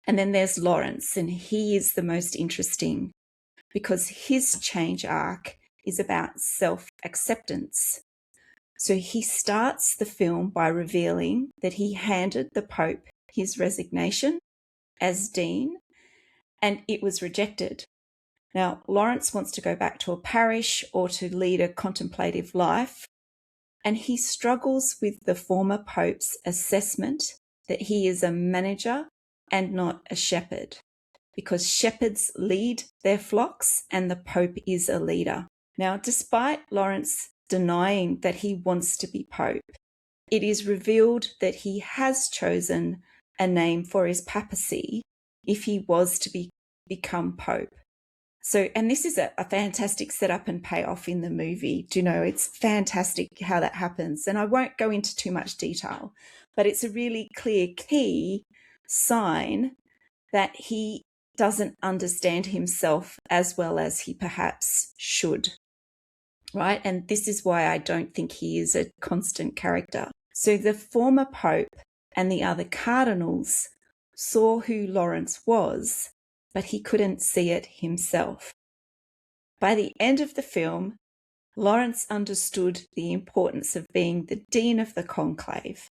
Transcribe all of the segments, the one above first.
And then there's Lawrence, and he is the most interesting because his change arc is about self-acceptance. So he starts the film by revealing that he handed the Pope his resignation as dean, and it was rejected. Now, Lawrence wants to go back to a parish or to lead a contemplative life, and he struggles with the former Pope's assessment that he is a manager and not a shepherd, because shepherds lead their flocks and the Pope is a leader. Now, despite Lawrence denying that he wants to be Pope, it is revealed that he has chosen a name for his papacy if he was to become Pope. So, and this is a fantastic setup and payoff in the movie. Do you know, it's fantastic how that happens. And I won't go into too much detail, but it's a really clear key sign that he doesn't understand himself as well as he perhaps should, right? And this is why I don't think he is a constant character. So the former Pope and the other cardinals saw who Lawrence was, but he couldn't see it himself. By the end of the film, Lawrence understood the importance of being the dean of the conclave,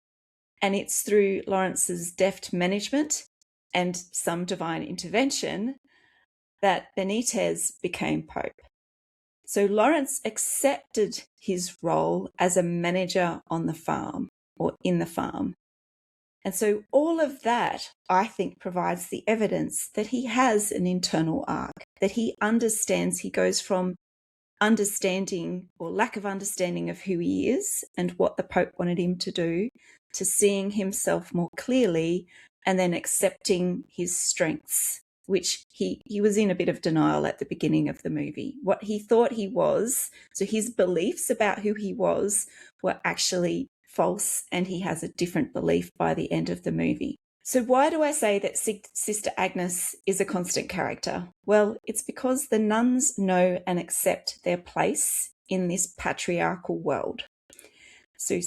and it's through Lawrence's deft management and some divine intervention that Benitez became Pope. So Lawrence accepted his role as a manager on the farm or in the farm. And so all of that, I think, provides the evidence that he has an internal arc, that he understands. He goes from understanding or lack of understanding of who he is and what the Pope wanted him to do, to seeing himself more clearly and then accepting his strengths, which he was in a bit of denial at the beginning of the movie. What he thought he was, so his beliefs about who he was were actually false, and he has a different belief by the end of the movie. So why do I say that Sister Agnes is a constant character? Well, it's because the nuns know and accept their place in this patriarchal world. So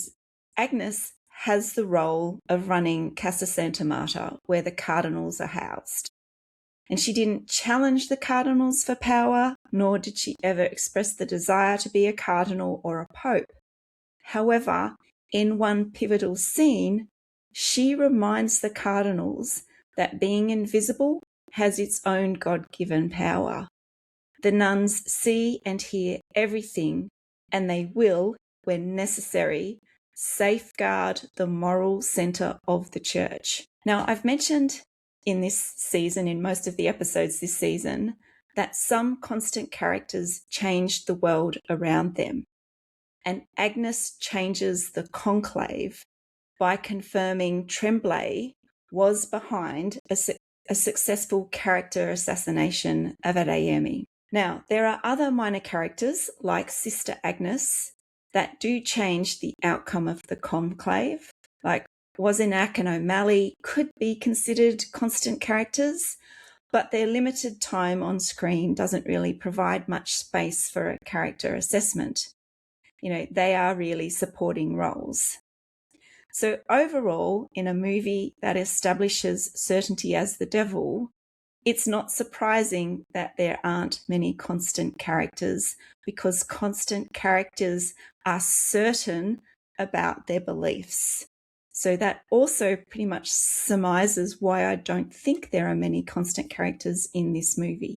Agnes has the role of running Casa Santa Marta, where the cardinals are housed. And she didn't challenge the cardinals for power, nor did she ever express the desire to be a cardinal or a pope. However, in one pivotal scene, she reminds the cardinals that being invisible has its own God-given power. The nuns see and hear everything, and they will, when necessary, safeguard the moral centre of the church. Now, I've mentioned in this season, in most of the episodes this season, that some constant characters changed the world around them. And Agnes changes the conclave by confirming Tremblay was behind a successful character assassination of Adeyemi. Now, there are other minor characters like Sister Agnes that do change the outcome of the conclave, like Wazinak and O'Malley could be considered constant characters, but their limited time on screen doesn't really provide much space for a character assessment. You know, they are really supporting roles. So overall, in a movie that establishes certainty as the devil, it's not surprising that there aren't many constant characters, because constant characters are certain about their beliefs. So that also pretty much surmises why I don't think there are many constant characters in this movie.